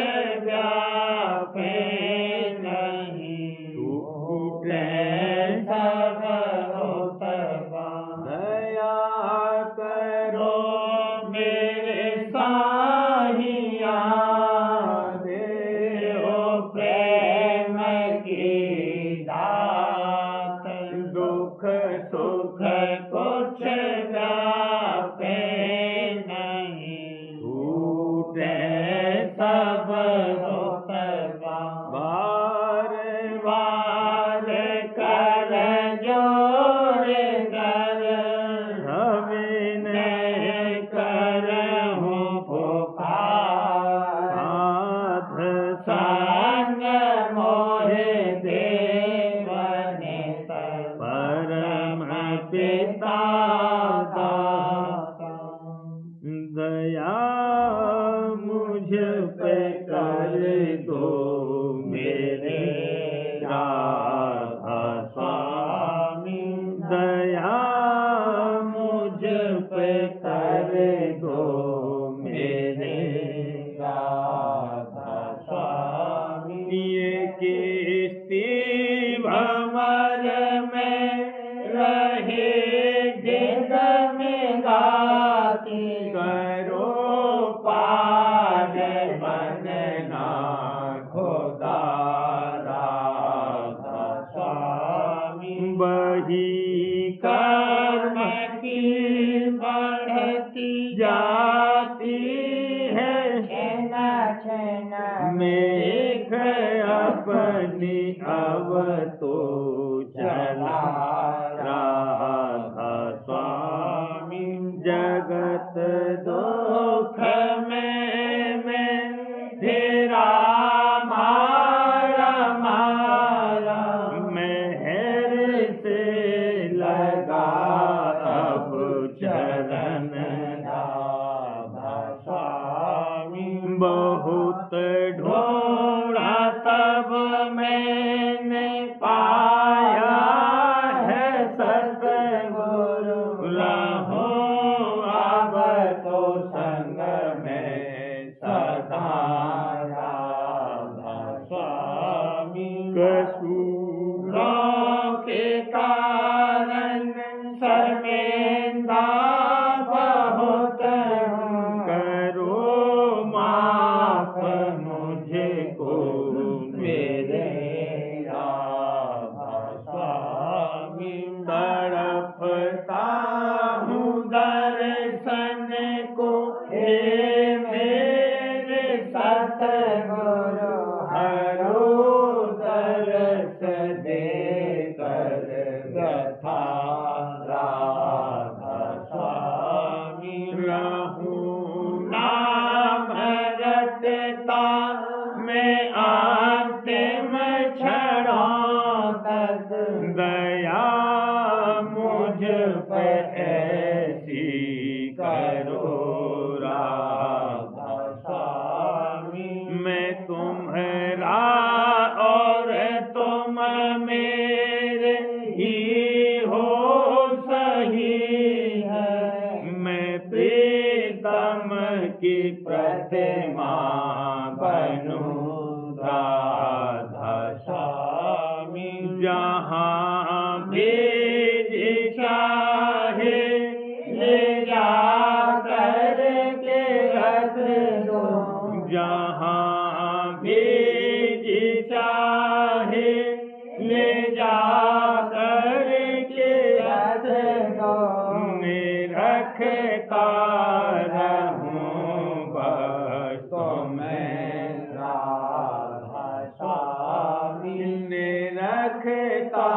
व्यापे नहीं टूटे सब होतबा दया करो मेरे साहिया देव प्रेम की दात दुख सुख कुछ व्यापे नहीं टूटे सब होतबा बार बार कर जोड़ कर विनय करहूं पुकार साध संग मोहे देव ने परम पिता दाता दया मुझ पे कर दो मेरे राधा स्वामी दया मुझ पे कर दो मेरे राधा स्वामी ये किस्ती भंवर में रहे गिद में गाती करो पार बनना खुदा राधा स्वामी बही कर्म की बढ़ती जाती है छेना छेना मेघ अपनी अब तो चला राधा स्वामी जगत दुख में तेरा मारा मारा मेहर से लगा अब चरण राधा स्वामी बहुत ढूंढा तब अब मैंने पाया है सतगुरु रहूं अब तो संग में सदा राधा स्वामी कसूरों के कारण शर्मिंदा बहुत हूँ करो माफ मुझको मेरे राधा स्वामी तड़पता हूँ दर्शन को हे मेरे सतगुरु हरो दर्श दे कर व्यथा राधा स्वामी रहूं नाम रटता मैं अंतिम क्षणों तक दया मुझ पर ऐसी करो राधा स्वामी मैं तुम्हारा और तुम मेरे ही हो सही है मैं प्रीतम की प्रतिमा बनूं राधा स्वामी जहाँ भी चाहे ले जा कर के रख दो जहाँ भी चाहे ले जा कर के रख दो रखता रहूं बस तो मैं राधा स्वामी ने रखता